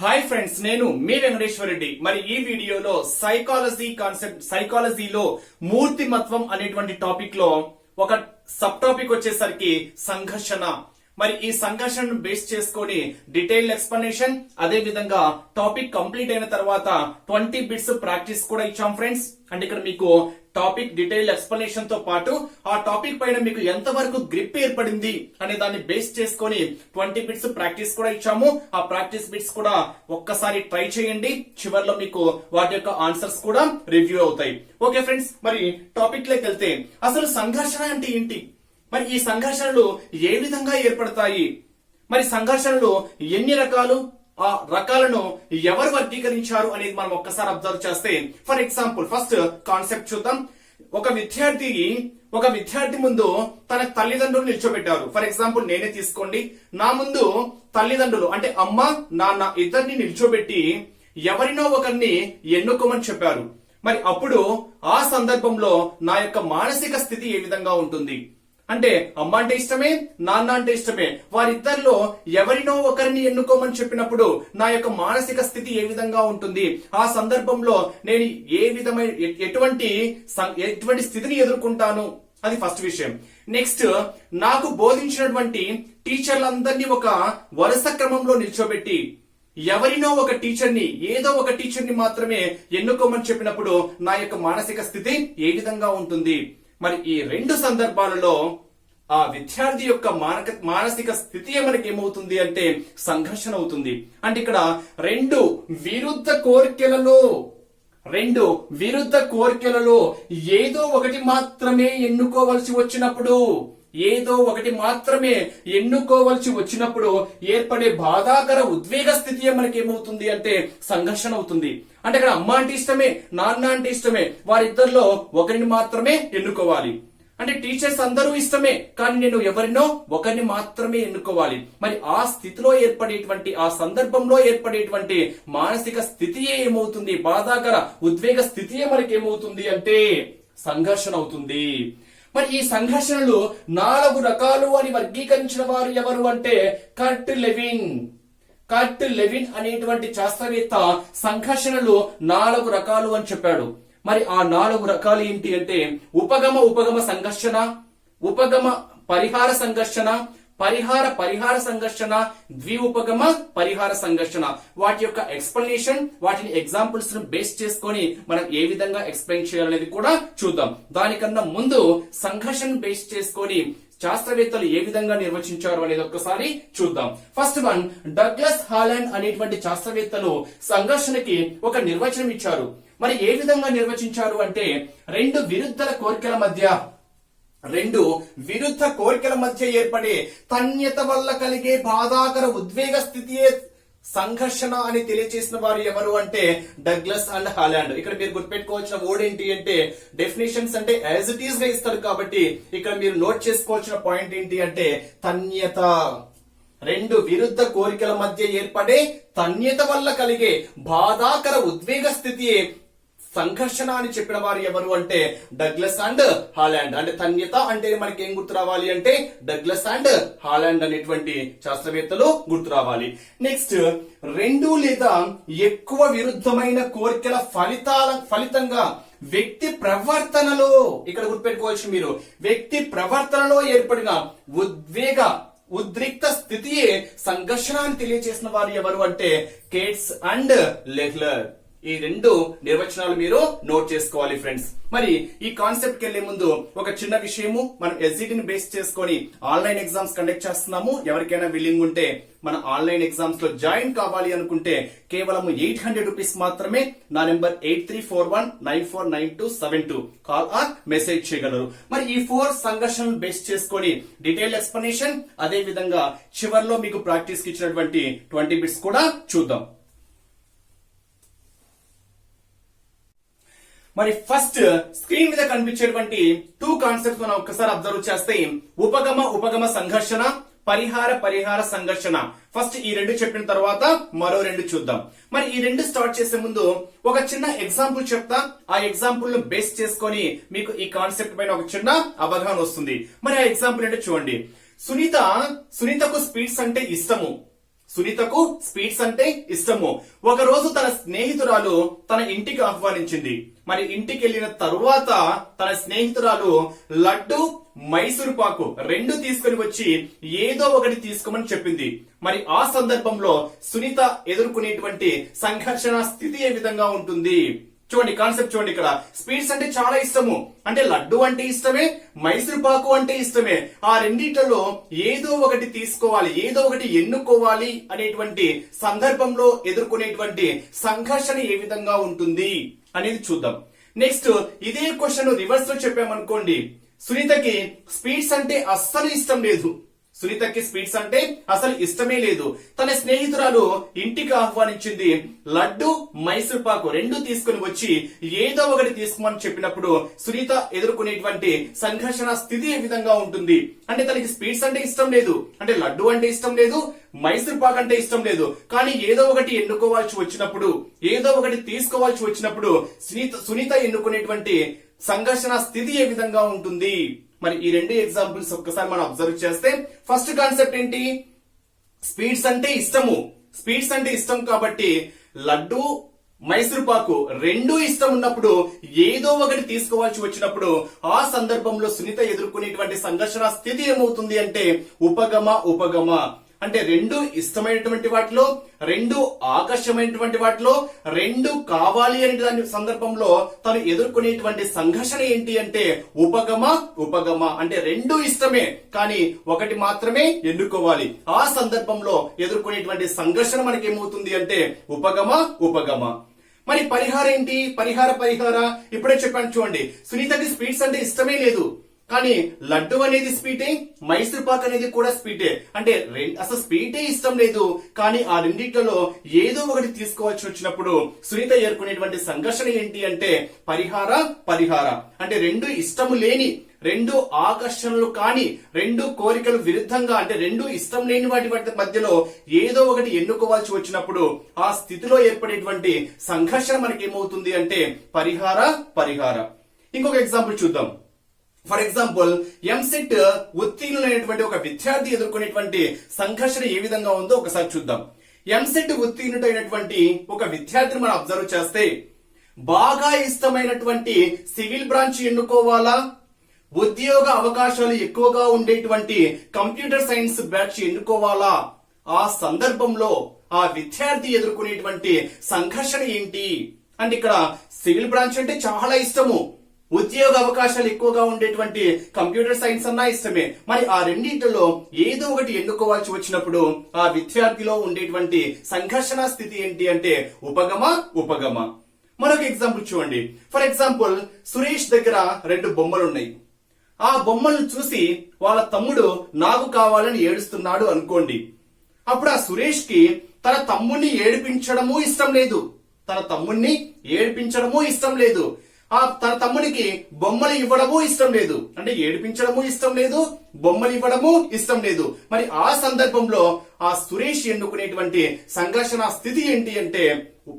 Hi friends, నేను మీ వెంకటేశ్వర రెడ్డి. మరి ఈ వీడియోలో సైకాలజీలో మూర్తిమత్వం అనేటువంటి టాపిక్ లో ఒక సబ్ టాపిక్ వచ్చేసరికి సంఘర్షణ. మరి ఈ సంఘర్షణను బేస్ చేసుకొని డీటెయిల్ ఎక్స్ప్లెనేషన్, అదే విధంగా టాపిక్ కంప్లీట్ అయిన తర్వాత 20 బిట్స్ ప్రాక్టీస్ కూడా ఇచ్చాం ఫ్రెండ్స్. అంటే ఇక్కడ మీకు టాపిక్ డీటెయిల్ ఎక్స్ప్లెనేషన్ తో పాటు ఆ టాపిక్ పైన మీకు ఎంత వరకు గ్రిప్ ఏర్పడింది అనే దాన్ని బేస్ చేసుకొని 20 బిట్స్ ప్రాక్టీస్ కూడా ఇచ్చాము. ఆ ప్రాక్టీస్ బిట్స్ కూడా ఒక్కసారి ట్రై చేయండి. చివర్లో మీకు వాటి యొక్క ఆన్సర్స్ కూడా రివ్యూ అవుతాయి. ఓకే ఫ్రెండ్స్, మరి టాపిక్ లోకి వెళ్తే అసలు సంఘర్షణ అంటే ఏంటి, మరి ఈ సంఘర్షణలు ఏ విధంగా ఏర్పడతాయి, మరి సంఘర్షణలు ఎన్ని రకాలు, ఆ రకాలను ఎవరు వర్గీకరించారు అనేది మనం ఒక్కసారి అబ్జర్వ్ చేస్తే, ఫర్ ఎగ్జాంపుల్ ఫస్ట్ కాన్సెప్ట్ చూద్దాం. ఒక విద్యార్థి ముందు తన తల్లిదండ్రులు నిల్చోబెట్టారు. ఫర్ ఎగ్జాంపుల్ నేనే తీసుకోండి. నా ముందు తల్లిదండ్రులు అంటే అమ్మ నాన్న ఇద్దరిని నిల్చోబెట్టి ఎవరినో ఒకరిని ఎన్నుకోమని చెప్పారు. మరి అప్పుడు ఆ సందర్భంలో నా యొక్క మానసిక స్థితి ఏ విధంగా ఉంటుంది అంటే, అమ్మ అంటే ఇష్టమే, నాన్న అంటే ఇష్టమే, వారిద్దరిలో ఎవరినో ఒకరిని ఎన్నుకోమని చెప్పినప్పుడు నా యొక్క మానసిక స్థితి ఏ విధంగా ఉంటుంది, ఆ సందర్భంలో నేను ఏ విధమైన ఎటువంటి స్థితిని ఎదుర్కొంటాను, అది ఫస్ట్ విషయం. నెక్స్ట్, నాకు బోధించినటువంటి టీచర్లందరినీ ఒక వరుస క్రమంలో నిల్చోబెట్టి ఎవరినో ఒక టీచర్ని, ఏదో ఒక టీచర్ని మాత్రమే ఎన్నుకోమని చెప్పినప్పుడు నా యొక్క మానసిక స్థితి ఏ విధంగా ఉంటుంది. మరి ఈ రెండు సందర్భాలలో ఆ విద్యార్థి యొక్క మానసిక స్థితి మనకి ఏమవుతుంది అంటే సంఘర్షణ అవుతుంది. అంటే ఇక్కడ రెండు విరుద్ధ కోరికలలో ఏదో ఒకటి మాత్రమే ఎన్నుకోవలసి వచ్చినప్పుడు ఏర్పడే బాధాకర ఉద్వేగ స్థితి మనకి ఏమవుతుంది అంటే సంఘర్షణ అవుతుంది. అంటే ఇక్కడ అమ్మ అంటే ఇష్టమే, నాన్న అంటే ఇష్టమే, వారిద్దరిలో ఒకరిని మాత్రమే ఎన్నుకోవాలి. అంటే టీచర్స్ అందరూ ఇష్టమే, కానీ నేను ఎవరినో ఒకరిని మాత్రమే ఎన్నుకోవాలి. మరి ఆ స్థితిలో ఏర్పడేటువంటి, ఆ సందర్భంలో ఏర్పడేటువంటి మానసిక స్థితియే ఏమవుతుంది, బాధాకర ఉద్వేగ స్థితియే మనకి ఏమవుతుంది అంటే సంఘర్షణ అవుతుంది. మరి ఈ సంఘర్షణలు 4 రకాలు అని వర్గీకరించిన వారు ఎవరు అంటే కర్ట్ లెవిన్ అనేటువంటి శాస్త్రవేత్త సంఘర్షణలు 4 రకాలు అని చెప్పాడు. మరి ఆ 4 రకాలు ఏంటి అంటే ఉపగమ సంఘర్షణ, ఉపగమ పరిహార సంఘర్షణ, పరిహార సంఘర్షణ, ద్విఉపగమ పరిహార సంఘర్షణ. వాటి యొక్క ఎక్స్ప్లెనేషన్, వాటిని ఎగ్జాంపుల్స్ ను బేస్ చేసుకొని మనం ఏ విధంగా ఎక్స్ప్లెయిన్ చేయాలనేది కూడా చూద్దాం. దానికన్నా ముందు సంఘర్షణ బేస్ చేసుకొని శాస్త్రవేత్తలు ఏ విధంగా నిర్వచించారు అనేది ఒక్కసారి చూద్దాం. ఫస్ట్ వన్, డగ్లస్ హాలండ్ అనేటువంటి శాస్త్రవేత్తలు సంఘర్షణకి ఒక నిర్వచనం ఇచ్చారు. మరి ఏ విధంగా నిర్వచించారు అంటే రెండు విరుద్ధ కోరికల మధ్య ఏర్పడే తన్యత వల్ల కలిగే బాధాకర ఉద్వేగ స్థితియే సంఘర్షణ అని తెలియజేసిన వారు ఎవరు అంటే డగ్లస్ అండ్ హాలాండ్. ఇక్కడ మీరు గుర్తుపెట్టుకోవాల్సిన వర్డ్ ఏంటి అంటే డెఫినేషన్స్ అంటే యాజ్ ఇట్ ఈస్ గా ఇస్తారు కాబట్టి ఇక్కడ మీరు నోట్ చేసుకోవాల్సిన పాయింట్ ఏంటి అంటే తన్యత. రెండు విరుద్ధ కోరికల మధ్య ఏర్పడే తన్యత వల్ల కలిగే బాధాకర ఉద్వేగ స్థితియే సంఘర్షణ అని చెప్పిన వారు ఎవరు అంటే డగ్లస్ అండ్ హాలాండ్. అంటే తన్యత అంటే మనకి ఏం గుర్తు రావాలి అంటే డగ్లస్ అండ్ హాలాండ్ అనేటువంటి శాస్త్రవేత్తలు గుర్తు రావాలి. నెక్స్ట్, 2 లేదా ఎక్కువ విరుద్ధమైన కోరికల ఫలితంగా వ్యక్తి ప్రవర్తనలో, ఇక్కడ గుర్తుపెట్టుకోవచ్చు మీరు, వ్యక్తి ప్రవర్తనలో ఏర్పడిన ఉద్రిక్త స్థితియే సంఘర్షణ అని తెలియజేసిన వారు ఎవరు అంటే కేట్స్ అండ్ లెహ్లర్. ఈ 2 నిర్వచనాలు మీరు నోట్ చేసుకోవాలి ఫ్రెండ్స్. మరి ఈ కాన్సెప్ట్ కి వెళ్లే ముందు ఒక చిన్న విషయము, మనం ఎస్జిటిని బేస్ చేసుకొని ఆన్లైన్ ఎగ్జామ్స్ కండక్ట్ చేస్తున్నాము. ఎవరికైనా విల్లింగ్ ఉంటే మన ఆన్లైన్ ఎగ్జామ్స్ లో జాయిన్ కావాలి అనుకుంటే కేవలం 800 రూపీస్ మాత్రమే. నా నెంబర్ 8341949272 కాల్ ఆర్ మెసేజ్ చేయగలరు. మరి ఈ 4 సంఘర్షణలు బేస్ చేసుకొని డీటెయిల్ ఎక్స్ప్లెనేషన్, అదే విధంగా చివర్లో మీకు ప్రాక్టీస్ కి ఇచ్చినటువంటి 20 బిట్స్ కూడా చూద్దాం. మరి ఫస్ట్ స్క్రీన్ మీద కనిపించేటువంటి 2 కాన్సెప్ట్స్ మనం ఒక్కసారి అబ్జర్వ్ చేస్తే ఉపగమ సంఘర్షణ, పరిహార సంఘర్షణ. ఫస్ట్ ఈ 2 చెప్పిన తర్వాత మరో 2 చూద్దాం. మరి ఈ 2 స్టార్ట్ చేసే ముందు ఒక చిన్న ఎగ్జాంపుల్ చెప్తా. ఆ ఎగ్జాంపుల్ ను బేస్ చేసుకొని మీకు ఈ కాన్సెప్ట్ పైన ఒక చిన్న అవగాహన వస్తుంది. మరి ఆ ఎగ్జాంపుల్ అంటే చూడండి, సునీతకు స్వీట్స్ అంటే ఇష్టము. సునీతకు స్వీట్స్ అంటే ఇష్టము. ఒక రోజు తన స్నేహితురాలు తన ఇంటికి ఆహ్వానించింది. మరి ఇంటికి వెళ్ళిన తరువాత తన స్నేహితురాలు లడ్డు, మైసూరు పాకు రెండు తీసుకుని వచ్చి ఏదో ఒకటి తీసుకోమని చెప్పింది. మరి ఆ సందర్భంలో సునీత ఎదుర్కొనేటువంటి సంఘర్షణ స్థితి ఏ విధంగా ఉంటుంది చూడండి. కాన్సెప్ట్ చూడండి. ఇక్కడ స్వీట్స్ అంటే చాలా ఇష్టము, అంటే లడ్డు అంటే ఇష్టమే, మైసూర్ పాకు అంటే ఇష్టమే. ఆ రెండిట్లలో ఏదో ఒకటి తీసుకోవాలి, ఏదో ఒకటి ఎన్నుకోవాలి అనేటువంటి సందర్భంలో ఎదుర్కొనేటువంటి సంఘర్షణ ఏ విధంగా ఉంటుంది అనేది చూద్దాం. నెక్స్ట్ ఇదే క్వశ్చన్ రివర్స్ లో చెప్పామనుకోండి. సునీతకి స్వీట్స్ అంటే అస్సలు ఇష్టం లేదు. సునీతకి స్వీట్స్ అంటే అసలు ఇష్టమే లేదు. తన స్నేహితురాలు ఇంటికి ఆహ్వానించింది. లడ్డు, మైసూర్ పాకు రెండు తీసుకుని వచ్చి ఏదో ఒకటి తీసుకోమని చెప్పినప్పుడు సునీత ఎదుర్కొనేటువంటి సంఘర్షణ స్థితి ఏ విధంగా ఉంటుంది అంటే తనకి స్వీట్స్ అంటే ఇష్టం లేదు, అంటే లడ్డు అంటే ఇష్టం లేదు, మైసూర్ పాక్ అంటే ఇష్టం లేదు. కానీ ఏదో ఒకటి ఎన్నుకోవాల్సి వచ్చినప్పుడు, ఏదో ఒకటి తీసుకోవాల్సి వచ్చినప్పుడు సునీత ఎన్నుకునేటువంటి సంఘర్షణ స్థితి ఏ విధంగా ఉంటుంది. మరి ఈ రెండు ఎగ్జాంపుల్స్ ఒక్కసారి మనం అబ్జర్వ్ చేస్తే ఫస్ట్ కాన్సెప్ట్ ఏంటి? స్వీట్స్ అంటే ఇష్టము. స్వీట్స్ అంటే ఇష్టం కాబట్టి లడ్డు, మైసూర్ పాకు రెండు ఇష్టం ఉన్నప్పుడు ఏదో ఒకటి తీసుకోవాల్సి వచ్చినప్పుడు ఆ సందర్భంలో సునీత ఎదుర్కొనేటువంటి సంఘర్షణ స్థితి ఏమవుతుంది అంటే ఉపగమ. అంటే రెండు ఇష్టమైనటువంటి వాటిలో, రెండు ఆకర్షమైనటువంటి వాటిలో, రెండు కావాలి అనే దాని సందర్భంలో తను ఎదుర్కొనేటువంటి సంఘర్షణ ఏంటి అంటే ఉపగమ. అంటే రెండు ఇష్టమే కానీ ఒకటి మాత్రమే ఎన్నుకోవాలి. ఆ సందర్భంలో ఎదుర్కొనేటువంటి సంఘర్షణ మనకి ఏమవుతుంది అంటే ఉపగమ. మరి పరిహారం ఏంటి? పరిహార ఇప్పుడే చెప్పాను చూడండి. సునీతకి స్వీట్స్ అంటే ఇష్టమే లేదు, కానీ లడ్డు అనేది స్వీటే, మైసూర్ పాక్ అనేది కూడా స్వీటే. అంటే అసలు స్వీటే ఇష్టం లేదు, కానీ ఆ రెండిట్లలో ఏదో ఒకటి తీసుకోవాల్సి వచ్చినప్పుడు సునీత ఎదుర్కొనేటువంటి సంఘర్షణ ఏంటి అంటే పరిహార. అంటే రెండు ఇష్టము లేని, రెండు ఆకర్షణలు కాని, రెండు కోరికలు విరుద్ధంగా, అంటే రెండు ఇష్టం లేని వాటి మధ్యలో ఏదో ఒకటి ఎన్నుకోవాల్సి వచ్చినప్పుడు ఆ స్థితిలో ఏర్పడేటువంటి సంఘర్షణ మనకి ఏమవుతుంది అంటే పరిహార. ఇంకొక ఎగ్జాంపుల్ చూద్దాం. ఫర్ ఎగ్జాంపుల్ ఎంసెట్ ఉత్తీర్ణులైనటువంటి ఒక విద్యార్థి ఎదుర్కొనేటువంటి సంఘర్షణ ఏ విధంగా ఉందో ఒకసారి చూద్దాం. ఎంసెట్ ఉత్తీర్ణుడైనటువంటి ఒక విద్యార్థిని మనం అబ్జర్వ్ చేస్తే బాగా ఇష్టమైనటువంటి సివిల్ బ్రాంచ్ ఎన్నుకోవాలా, ఉద్యోగ అవకాశాలు ఎక్కువగా ఉండేటువంటి కంప్యూటర్ సైన్స్ బ్రాంచ్ ఎన్నుకోవాలా? ఆ సందర్భంలో ఆ విద్యార్థి ఎదుర్కొనేటువంటి సంఘర్షణ ఏంటి అంటే ఇక్కడ సివిల్ బ్రాంచ్ అంటే చాలా ఇష్టము, ఉద్యోగ అవకాశాలు ఎక్కువగా ఉండేటువంటి కంప్యూటర్ సైన్స్ అన్నా ఇష్టమే. మరి ఆ రెండింటిలో ఏదో ఒకటి ఎన్నుకోవాల్సి వచ్చినప్పుడు ఆ విద్యార్థిలో ఉండేటువంటి సంఘర్షణ స్థితి ఏంటి అంటే ఉపగమ. మరొక ఎగ్జాంపుల్ చూడండి. ఫర్ ఎగ్జాంపుల్ సురేష్ దగ్గర రెండు బొమ్మలు ఉన్నాయి. ఆ బొమ్మలను చూసి వాళ్ళ తమ్ముడు నాకు కావాలని ఏడుస్తున్నాడు అనుకోండి. అప్పుడు ఆ సురేష్ కి తన తమ్ముడిని ఏడిపించడము ఇష్టం లేదు, తన తమ్మునికి బొమ్మలు ఇవ్వడము ఇష్టం లేదు. అంటే ఏడిపించడము ఇష్టం లేదు, బొమ్మలు ఇవ్వడము ఇష్టం లేదు. మరి ఆ సందర్భంలో ఆ సురేష్ ఎన్నుకునేటువంటి సంఘర్షణ స్థితి ఏంటి అంటే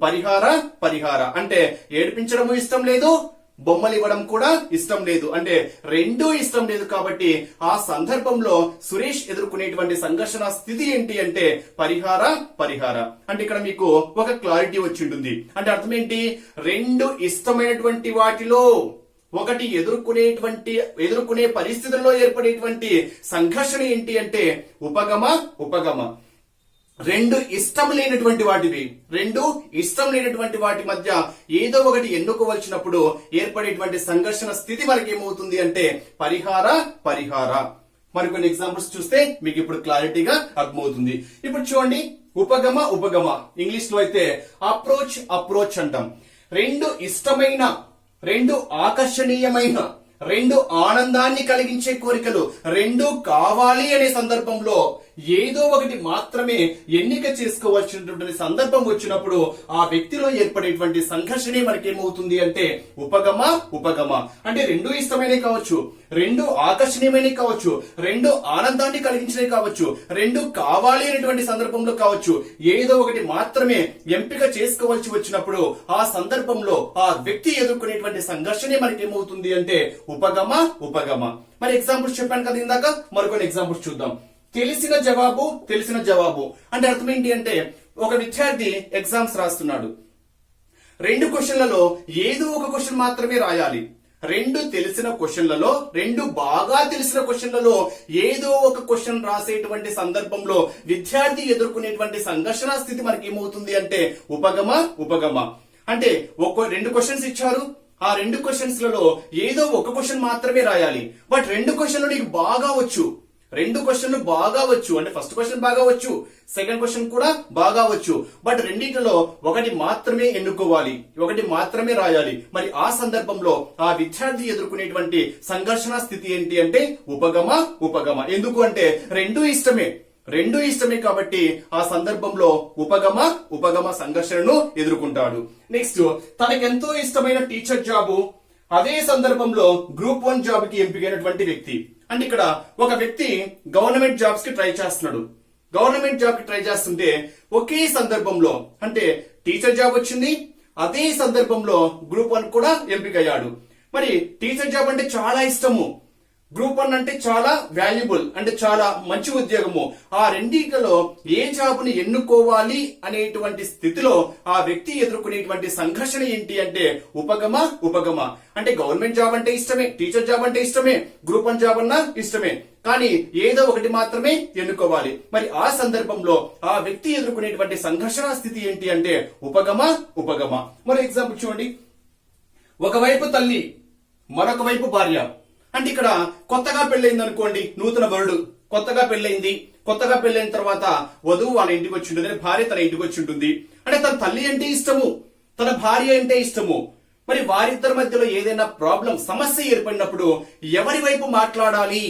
పరిహార. అంటే ఏడిపించడము ఇష్టం లేదు, బొమ్మలు ఇవ్వడం కూడా ఇష్టం లేదు, అంటే రెండూ ఇష్టం లేదు. కాబట్టి ఆ సందర్భంలో సురేష్ ఎదుర్కొనేటువంటి సంఘర్షణ స్థితి ఏంటి అంటే పరిహార. అంటే ఇక్కడ మీకు ఒక క్లారిటీ వచ్చి ఉంటుంది. అంటే అర్థం ఏంటి? రెండు ఇష్టమైనటువంటి వాటిలో ఒకటి ఎదుర్కొనే పరిస్థితుల్లో ఏర్పడేటువంటి సంఘర్షణ ఏంటి అంటే ఉపగమ. రెండు ఇష్టం లేనటువంటి వాటి మధ్య ఏదో ఒకటి ఎన్నుకోవలసినప్పుడు ఏర్పడేటువంటి సంఘర్షణ స్థితి మనకి ఏమవుతుంది అంటే పరిహార. మరికొన్ని ఎగ్జాంపుల్స్ చూస్తే మీకు ఇప్పుడు క్లారిటీగా అర్థమవుతుంది. ఇప్పుడు చూడండి, ఉపగమ ఇంగ్లీష్ లో అయితే అప్రోచ్ అంటాం. రెండు ఇష్టమైన, రెండు ఆకర్షణీయమైన, రెండు ఆనందాన్ని కలిగించే కోరికలు రెండు కావాలి అనే సందర్భంలో ఏదో ఒకటి మాత్రమే ఎన్నిక చేసుకోవాల్సినటువంటి సందర్భం వచ్చినప్పుడు ఆ వ్యక్తిలో ఏర్పడేటువంటి సంఘర్షణే మనకేమవుతుంది అంటే ఉపగమ. అంటే రెండు ఇష్టమైనవి కావచ్చు, రెండు ఆకర్షణీయమైనవి కావచ్చు, రెండు ఆనందాన్ని కలిగించినవి కావచ్చు, రెండు కావాలి అనేటువంటి సందర్భంలో కావచ్చు, ఏదో ఒకటి మాత్రమే ఎంపిక చేసుకోవాల్సి వచ్చినప్పుడు ఆ సందర్భంలో ఆ వ్యక్తి ఎదుర్కొనేటువంటి సంఘర్షణే మనకేమవుతుంది అంటే ఉపగమ. మరి ఎగ్జాంపుల్స్ చెప్పాను కదా ఇందాక, మరికొన్ని ఎగ్జాంపుల్స్ చూద్దాం. తెలిసిన జవాబు అంటే అర్థం ఏంటి అంటే ఒక విద్యార్థి ఎగ్జామ్స్ రాస్తున్నాడు. 2 క్వశ్చన్లలో ఏదో ఒక క్వశ్చన్ మాత్రమే రాయాలి. 2 తెలిసిన క్వశ్చన్లలో 2 బాగా తెలిసిన క్వశ్చన్లలో ఏదో ఒక క్వశ్చన్ రాసేటువంటి సందర్భంలో విద్యార్థి ఎదుర్కొనేటువంటి సంఘర్షణ స్థితి మనకి ఏమవుతుంది అంటే ఉపగమ. అంటే 2 క్వశ్చన్స్ ఇచ్చారు. ఆ 2 క్వశ్చన్స్ లలో ఏదో ఒక క్వశ్చన్ మాత్రమే రాయాలి. బట్ 2 క్వశ్చన్లు నీకు బాగా వచ్చు. 2 క్వశ్చన్లు బాగా వచ్చు అంటే ఫస్ట్ క్వశ్చన్ బాగా వచ్చు, సెకండ్ క్వశ్చన్ కూడా బాగా వచ్చు. బట్ రెండింటిలో ఒకటి మాత్రమే ఎన్నుకోవాలి, ఒకటి మాత్రమే రాయాలి. మరి ఆ సందర్భంలో ఆ విద్యార్థి ఎదుర్కొనేటువంటి సంఘర్షణ స్థితి ఏంటి అంటే ఉపగమ. ఎందుకు అంటే రెండు ఇష్టమే కాబట్టి ఆ సందర్భంలో ఉపగమ సంఘర్షణను ఎదుర్కొంటాడు. నెక్స్ట్, తనకెంతో ఇష్టమైన టీచర్ జాబు అదే సందర్భంలో గ్రూప్ 1 జాబ్ కి ఎంపికైనటువంటి వ్యక్తి. అంటే ఇక్కడ ఒక వ్యక్తి గవర్నమెంట్ జాబ్స్ కి ట్రై చేస్తున్నాడు. గవర్నమెంట్ జాబ్ కి ట్రై చేస్తుంటే ఒకే సందర్భంలో అంటే టీచర్ జాబ్ వచ్చింది, అదే సందర్భంలో గ్రూప్ 1 కూడా ఎంపికయ్యాడు. మరి టీచర్ జాబ్ అంటే చాలా ఇష్టము, గ్రూప్ 1 అంటే చాలా వాల్యుబుల్ అంటే చాలా మంచి ఉద్యోగము. ఆ రెండిట్లో ఏ జాబ్ ని ఎన్నుకోవాలి అనేటువంటి స్థితిలో ఆ వ్యక్తి ఎదుర్కొనేటువంటి సంఘర్షణ ఏంటి అంటే ఉపగమ. అంటే గవర్నమెంట్ జాబ్ అంటే ఇష్టమే, టీచర్ జాబ్ అంటే ఇష్టమే, గ్రూప్ 1 జాబ్ అన్నా ఇష్టమే, కానీ ఏదో ఒకటి మాత్రమే ఎన్నుకోవాలి. మరి ఆ సందర్భంలో ఆ వ్యక్తి ఎదుర్కొనేటువంటి సంఘర్షణ స్థితి ఏంటి అంటే ఉపగమ. మరి ఎగ్జాంపుల్ చూడండి. ఒకవైపు తల్లి, మరొక వైపు భార్య. అంటే ఇక్కడ కొత్తగా పెళ్ళైంది అనుకోండి, నూతన వరుడు కొత్తగా పెళ్ళైన తర్వాత వధువు వాళ్ళ ఇంటికి వచ్చి ఉంటుంది, భార్య తన ఇంటికి వచ్చి ఉంటుంది. అంటే తన తల్లి అంటే ఇష్టము, తన భార్య అంటే ఇష్టము. మరి వారిద్దరి మధ్యలో ఏదైనా సమస్య ఏర్పడినప్పుడు ఎవరి వైపు మాట్లాడాలి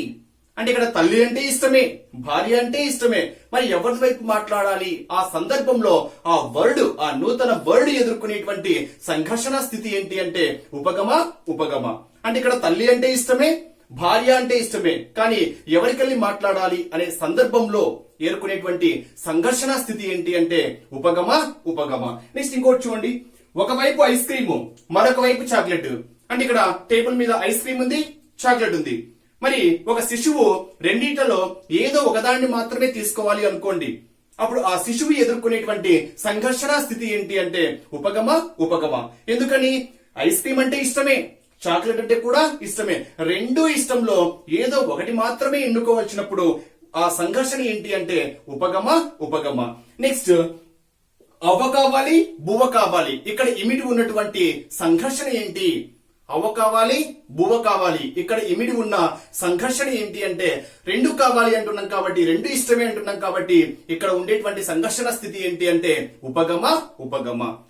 అంటే ఇక్కడ తల్లి అంటే ఇష్టమే, భార్య అంటే ఇష్టమే, మరి ఎవరి వైపు మాట్లాడాలి? ఆ సందర్భంలో ఆ నూతన వరుడు ఎదుర్కొనేటువంటి సంఘర్షణ స్థితి ఏంటి అంటే ఉపగమ. అంటే ఇక్కడ తల్లి అంటే ఇష్టమే, భార్య అంటే ఇష్టమే, కానీ ఎవరికెళ్ళి మాట్లాడాలి అనే సందర్భంలో ఏర్కొనేటువంటి సంఘర్షణ స్థితి ఏంటి అంటే ఉపగమ. నెక్స్ట్ ఇంకోటి చూడండి. ఒకవైపు ఐస్ క్రీము, మరొక వైపు చాక్లెట్. అంటే ఇక్కడ టేబుల్ మీద ఐస్ క్రీమ్ ఉంది, చాక్లెట్ ఉంది. మరి ఒక శిశువు రెండిట్లలో ఏదో ఒకదాన్ని మాత్రమే తీసుకోవాలి అనుకోండి. అప్పుడు ఆ శిశువు ఎదుర్కొనేటువంటి సంఘర్షణ స్థితి ఏంటి అంటే ఉపగమ. ఎందుకని? ఐస్ క్రీమ్ అంటే ఇష్టమే, చాక్లెట్ అంటే కూడా ఇష్టమే. 2 ఇష్టంలో ఏదో ఒకటి మాత్రమే ఎన్నుకోవచ్చినప్పుడు ఆ సంఘర్షణ ఏంటి అంటే ఉపగమ. నెక్స్ట్, అవ్వ కావాలి, బువ్వ కావాలి. ఇక్కడ ఇమిడి ఉన్నటువంటి సంఘర్షణ ఏంటి? అవ్వ కావాలి, బువ్వ కావాలి. ఇక్కడ ఇమిడి ఉన్న సంఘర్షణ ఏంటి అంటే 2 కావాలి అంటున్నాం కాబట్టి, 2 ఇష్టమే అంటున్నాం కాబట్టి ఇక్కడ ఉండేటువంటి సంఘర్షణ స్థితి ఏంటి అంటే ఉపగమ.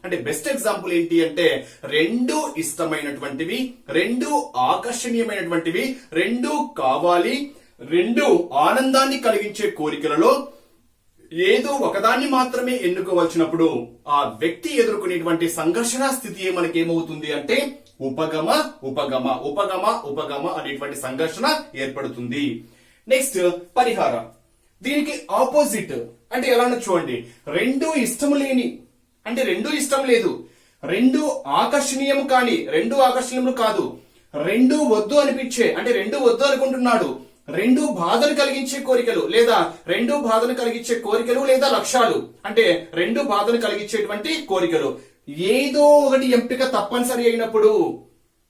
అంటే బెస్ట్ ఎగ్జాంపుల్ ఏంటి అంటే 2 ఇష్టమైనటువంటివి, 2 ఆకర్షణీయమైనటువంటివి, 2 కావాలి, 2 ఆనందాన్ని కలిగించే కోరికలలో ఏదో ఒకదాన్ని మాత్రమే ఎన్నుకోవలసినప్పుడు ఆ వ్యక్తి ఎదుర్కొనేటువంటి సంఘర్షణ స్థితి మనకి ఏమవుతుంది అంటే ఉపగమ అనేటువంటి సంఘర్షణ ఏర్పడుతుంది. నెక్స్ట్, పరిహారం. దీనికి ఆపోజిట్ అంటే ఎలానో చూడండి. 2 ఇష్టము లేని అంటే 2 ఇష్టం లేదు, 2 ఆకర్షణీయం కానీ 2 ఆకర్షణీయము కాదు, 2 వద్దు అనిపించే అంటే 2 వద్దు అనుకుంటున్నాడు, 2 బాధను కలిగించే కోరికలు లేదా 2 బాధను కలిగించే కోరికలు లేదా లక్ష్యాలు అంటే 2 బాధను కలిగించేటువంటి కోరికలు. ఏదో ఒకటి ఎంపిక తప్పనిసరి అయినప్పుడు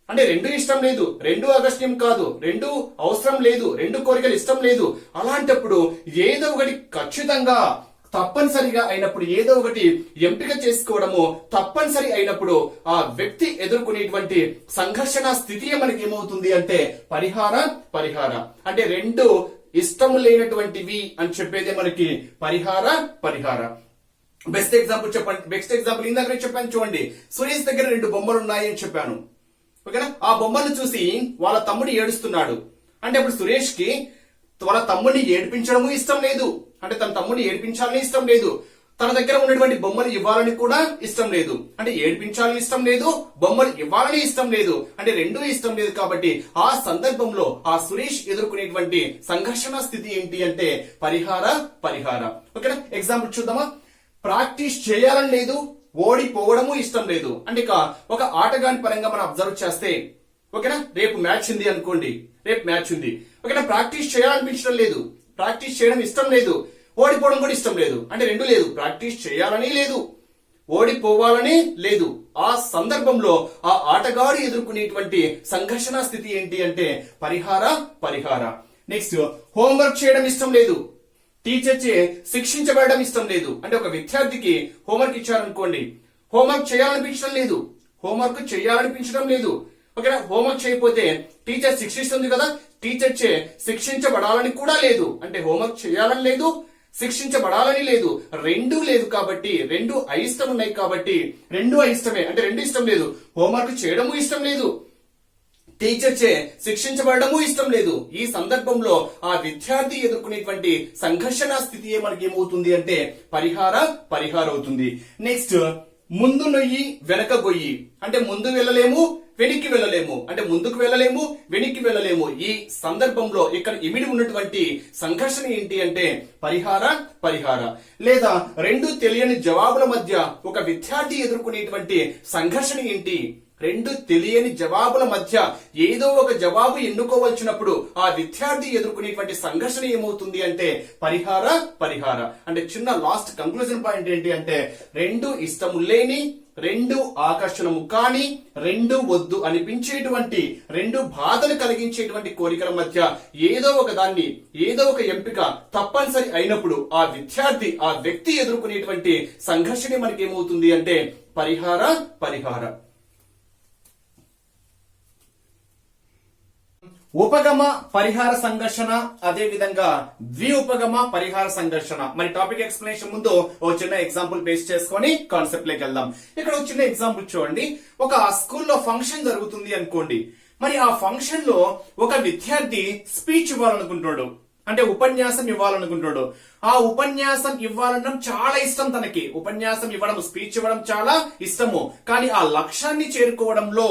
అంటే 2 ఇష్టం లేదు, 2 ఆకర్షణీయం కాదు, 2 అవసరం లేదు, 2 కోరికలు ఇష్టం లేదు, అలాంటప్పుడు ఏదో ఒకటి ఖచ్చితంగా తప్పనిసరిగా అయినప్పుడు ఏదో ఒకటి ఎంపిక చేసుకోవడము తప్పనిసరి అయినప్పుడు ఆ వ్యక్తి ఎదుర్కొనేటువంటి సంఘర్షణ స్థితి మనకి ఏమవుతుంది అంటే పరిహార. అంటే 2 ఇష్టము లేనటువంటివి అని చెప్పేదే మనకి పరిహార. బెస్ట్ ఎగ్జాంపుల్ ఇందాక చెప్పాను చూడండి. సురేష్ దగ్గర 2 బొమ్మలు ఉన్నాయి అని చెప్పాను, ఓకేనా? ఆ బొమ్మలను చూసి వాళ్ళ తమ్ముడు ఏడుస్తున్నాడు. అంటే అప్పుడు సురేష్ కి వాళ్ళ తమ్ముడిని ఏడిపించడము ఇష్టం లేదు, అంటే తన తమ్ముడిని ఏడిపించాలని ఇష్టం లేదు, తన దగ్గర ఉన్నటువంటి బొమ్మలు ఇవ్వాలని కూడా ఇష్టం లేదు. అంటే ఏడిపించాలని ఇష్టం లేదు, బొమ్మలు ఇవ్వాలని ఇష్టం లేదు, అంటే 2 ఇష్టం లేదు. కాబట్టి ఆ సందర్భంలో ఆ సురేష్ ఎదుర్కొనేటువంటి సంఘర్షణ స్థితి ఏంటి అంటే పరిహార. ఓకేనా? ఎగ్జాంపుల్ చూద్దామా. ప్రాక్టీస్ చేయాలని లేదు, ఓడిపోవడము ఇష్టం లేదు. అంటే ఇక ఒక ఆటగాని పరంగా మనం అబ్జర్వ్ చేస్తే, ఓకేనా, రేపు మ్యాచ్ ఉంది అనుకోండి, ఓకేనా, ప్రాక్టీస్ చేయాలనిపించడం లేదు, ప్రాక్టీస్ చేయడం ఇష్టం లేదు, ఓడిపోవడం కూడా ఇష్టం లేదు. అంటే రెండు లేదు, ప్రాక్టీస్ చేయాలని లేదు, ఓడిపోవాలని లేదు. ఆ సందర్భంలో ఆ ఆటగాడు ఎదుర్కొనేటువంటి సంఘర్షణ స్థితి ఏంటి అంటే పరిహార. నెక్స్ట్, హోంవర్క్ చేయడం ఇష్టం లేదు, టీచర్ చే శిక్షించబడడం ఇష్టం లేదు. అంటే ఒక విద్యార్థికి హోంవర్క్ ఇచ్చారనుకోండి, హోంవర్క్ చేయాలనిపించడం లేదు. ఓకేనా, హోంవర్క్ చేయకపోతే టీచర్ శిక్షిస్తుంది కదా, టీచర్ చే శిక్షించబడాలని కూడా లేదు. అంటే హోంవర్క్ చేయాలని లేదు, శిక్షించబడాలని లేదు, రెండూ లేదు. కాబట్టి రెండు అయిష్టం ఉన్నాయి. కాబట్టి రెండు అయిష్టమే, అంటే రెండు ఇష్టం లేదు. హోంవర్క్ చేయడము ఇష్టం లేదు, టీచర్ చే శిక్షించబడము ఇష్టం లేదు. ఈ సందర్భంలో ఆ విద్యార్థి ఎదుర్కొనేటువంటి సంఘర్షణ స్థితి మనకి ఏమవుతుంది అంటే పరిహార అవుతుంది. నెక్స్ట్, ముందు నొయ్యి వెనక గొయ్యి. అంటే ముందు వెళ్ళలేము, వెనక్కి వెళ్ళలేము. అంటే ముందుకు వెళ్ళలేము, వెనక్కి వెళ్ళలేము. ఈ సందర్భంలో ఇక్కడ ఇమిడి ఉన్నటువంటి సంఘర్షణ ఏంటి అంటే పరిహార. లేదా రెండు తెలియని జవాబుల మధ్య ఒక విద్యార్థి ఎదుర్కొనేటువంటి సంఘర్షణ ఏంటి? రెండు తెలియని జవాబుల మధ్య ఏదో ఒక జవాబు ఎన్నుకోవాల్సినప్పుడు ఆ విద్యార్థి ఎదుర్కొనేటువంటి సంఘర్షణ ఏమవుతుంది అంటే పరిహార. అంటే చిన్న లాస్ట్ కంక్లూజన్ పాయింట్ ఏంటి అంటే రెండు ఇష్టము లేని, రెండు ఆకర్షణము కాని, రెండు వద్దు అనిపించేటువంటి, రెండు బాధలు కలిగించేటువంటి కోరికల మధ్య ఏదో ఒక ఎంపిక తప్పనిసరి అయినప్పుడు ఆ వ్యక్తి ఎదుర్కొనేటువంటి సంఘర్షణ మనకి ఏమవుతుంది అంటే పరిహార. ఉపగమ పరిహార సంఘర్షణ, అదే విధంగా ద్విఉపగమ పరిహార సంఘర్షణ. మరి టాపిక్ ఎక్స్ప్లెనేషన్ ముందు ఓ చిన్న ఎగ్జాంపుల్ బేస్ చేసుకొని కాన్సెప్ట్ లోకి వెళ్దాం. ఇక్కడ ఒక చిన్న ఎగ్జాంపుల్ చూడండి. ఒక స్కూల్లో ఫంక్షన్ జరుగుతుంది అనుకోండి. మరి ఆ ఫంక్షన్ లో ఒక విద్యార్థి స్పీచ్ ఇవ్వాలనుకుంటున్నాడు, అంటే ఉపన్యాసం ఇవ్వాలనుకుంటున్నాడు. ఆ ఉపన్యాసం ఇవ్వాలనడం చాలా ఇష్టం తనకి. ఉపన్యాసం ఇవ్వడం, స్పీచ్ ఇవ్వడం చాలా ఇష్టము. కానీ ఆ లక్ష్యాన్ని చేరుకోవడంలో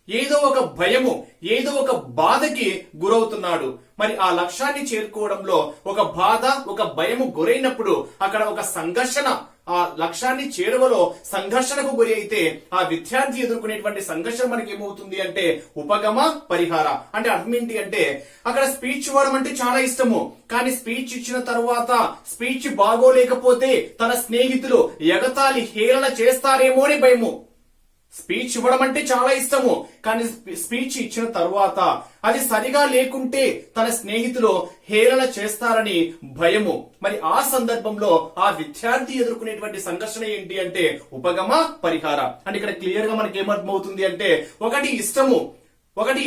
ఏదో ఒక భయము, ఏదో ఒక బాధకి గురవుతున్నాడు. మరి ఆ లక్ష్యాన్ని చేరుకోవడంలో ఒక బాధ, ఒక భయము గురైనప్పుడు అక్కడ ఒక సంఘర్షణ, ఆ లక్ష్యాన్ని చేరువలో సంఘర్షణకు గురి అయితే ఆ విద్యార్థి ఎదుర్కొనేటువంటి సంఘర్షణ మనకి ఏమవుతుంది అంటే ఉపగమ పరిహార. అంటే అర్థం ఏంటి అంటే అక్కడ స్పీచ్ ఇవ్వడం అంటే చాలా ఇష్టము, కానీ స్పీచ్ ఇచ్చిన తర్వాత స్పీచ్ బాగోలేకపోతే తన స్నేహితులు ఎగతాళి హేళన చేస్తారేమో అని భయము. స్పీచ్ ఇవ్వడం అంటే చాలా ఇష్టము, కానీ స్పీచ్ ఇచ్చిన తరువాత అది సరిగా లేకుంటే తన స్నేహితులు హేళన చేస్తారని భయము. మరి ఆ సందర్భంలో ఆ విద్యార్థి ఎదుర్కొనేటువంటి సంఘర్షణ ఏంటి అంటే ఉపగమ పరిహార. అంటే ఇక్కడ క్లియర్ గా మనకి ఏమర్థమవుతుంది అంటే ఒకటి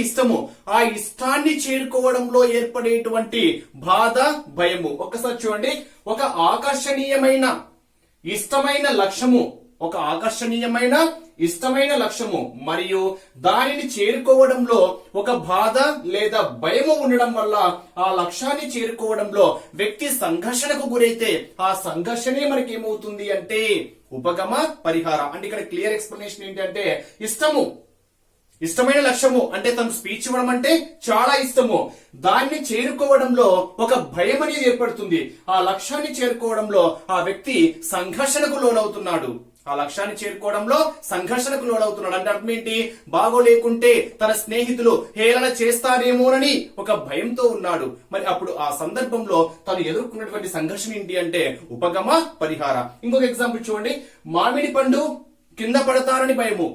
ఇష్టము, ఆ ఇష్టాన్ని చేరుకోవడంలో ఏర్పడేటువంటి బాధ, భయము. ఒక్కసారి చూడండి, ఒక ఆకర్షణీయమైన ఇష్టమైన లక్ష్యము మరియు దానిని చేరుకోవడంలో ఒక బాధ లేదా భయము ఉండడం వల్ల ఆ లక్ష్యాన్ని చేరుకోవడంలో వ్యక్తి సంఘర్షణకు గురైతే ఆ సంఘర్షణే మనకి ఏమవుతుంది అంటే ఉపగమ పరిహార. అంటే ఇక్కడ క్లియర్ ఎక్స్ప్లెనేషన్ ఏంటంటే ఇష్టమైన లక్ష్యము అంటే తను స్పీచ్ ఇవ్వడం అంటే చాలా ఇష్టము, దాన్ని చేరుకోవడంలో ఒక భయం అనేది ఏర్పడుతుంది. ఆ లక్ష్యాన్ని చేరుకోవడంలో ఆ వ్యక్తి సంఘర్షణకు లోనవుతున్నాడు. అంటే అర్థం ఏంటి? బాగోలేకుంటే తన స్నేహితులు హేళన చేస్తారేమోనని ఒక భయంతో ఉన్నాడు. మరి అప్పుడు ఆ సందర్భంలో తను ఎదుర్కొన్నటువంటి సంఘర్షణ ఏంటి అంటే ఉపగమ పరిహార. ఇంకొక ఎగ్జాంపుల్ చూడండి. మామిడి పండు కింద పడతారని భయము.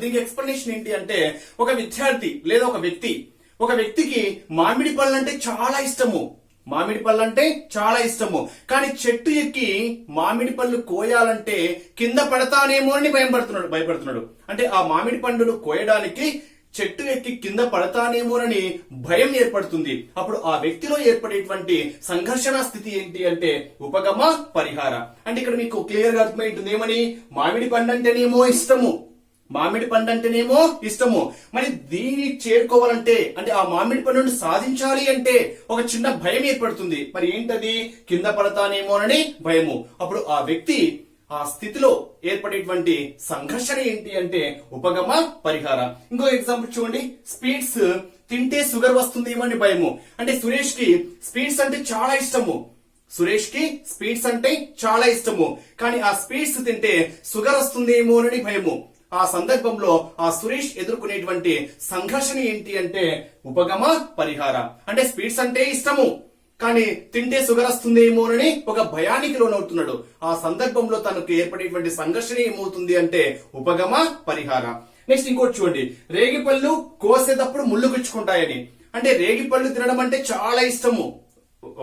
దీనికి ఎక్స్ప్లెనేషన్ ఏంటి అంటే ఒక విద్యార్థి లేదా ఒక వ్యక్తికి మామిడి పళ్ళు అంటే చాలా ఇష్టము, కానీ చెట్టు ఎక్కి మామిడి పళ్ళు కోయాలంటే కింద పడతానేమో అని భయపడుతున్నాడు. అంటే ఆ మామిడి పండును కోయడానికి చెట్టు ఎక్కి కింద పడతానేమోనని భయం ఏర్పడుతుంది. అప్పుడు ఆ వ్యక్తిలో ఏర్పడేటువంటి సంఘర్షణ స్థితి ఏంటి అంటే ఉపగమ పరిహార. అంటే ఇక్కడ మీకు క్లియర్ గా అర్థమైంటుంది ఏమని? మామిడి పండు అంటేనేమో ఇష్టము, మరి దీన్ని చేరుకోవాలంటే అంటే ఆ మామిడి పండును సాధించాలి అంటే ఒక చిన్న భయం ఏర్పడుతుంది. మరి ఏంటది? కింద పడతానేమోనని భయము. అప్పుడు ఆ వ్యక్తి ఆ స్థితిలో ఏర్పడేటువంటి సంఘర్షణ ఏంటి అంటే ఉపగమ పరిహార. ఇంకో ఎగ్జాంపుల్ చూడండి. స్వీట్స్ తింటే షుగర్ వస్తుందేమో అని భయము. అంటే సురేష్ కి స్వీట్స్ అంటే చాలా ఇష్టము, కానీ ఆ స్వీట్స్ తింటే షుగర్ వస్తుందేమోనని భయము. ఆ సందర్భంలో ఆ సురేష్ ఎదుర్కొనేటువంటి సంఘర్షణ ఏంటి అంటే ఉపగమ పరిహార. అంటే స్వీట్స్ అంటే ఇష్టము, కానీ తింటే షుగర్ వస్తుందేమోనని ఒక భయానికి లోనవుతున్నాడు. ఆ సందర్భంలో తనకు ఏర్పడేటువంటి సంఘర్షణ ఏమవుతుంది అంటే ఉపగమ పరిహార. నెక్స్ట్ ఇంకోటి చూడండి, రేగిపళ్ళు కోసేటప్పుడు ముళ్ళు గుచ్చుకుంటాయని. అంటే రేగిపళ్ళు తినడం అంటే చాలా ఇష్టము,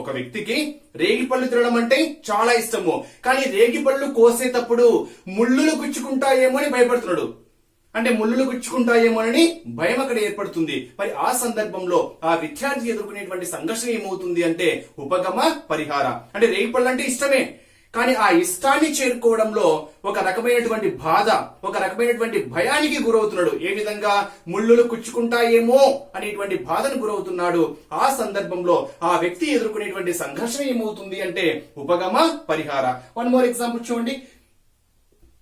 ఒక వ్యక్తికి రేగిపళ్ళు తినడం అంటే చాలా ఇష్టము, కానీ రేగిపళ్ళు కోసేటప్పుడు ముళ్ళులు గుచ్చుకుంటాయేమో అని భయపడుతున్నాడు. అంటే ముళ్ళులు గుచ్చుకుంటాయేమోనని భయం అక్కడ ఏర్పడుతుంది. మరి ఆ సందర్భంలో ఆ విద్యార్థి ఎదుర్కొనేటువంటి సంఘర్షణ ఏమవుతుంది అంటే ఉపగమ పరిహార. అంటే రేగిపళ్ళు అంటే ఇష్టమే, కానీ ఆ ఇష్టాన్ని చేరుకోవడంలో ఒక రకమైనటువంటి బాధ, ఒక రకమైనటువంటి భయానికి గురవుతున్నాడు. ఏ విధంగా ముళ్ళులు కుచ్చుకుంటాయేమో అనేటువంటి బాధను గురవుతున్నాడు. ఆ సందర్భంలో ఆ వ్యక్తి ఎదుర్కొనేటువంటి సంఘర్షణ ఏమవుతుంది అంటే ఉపగమ పరిహార. వన్ మోర్ ఎగ్జాంపుల్ చూడండి,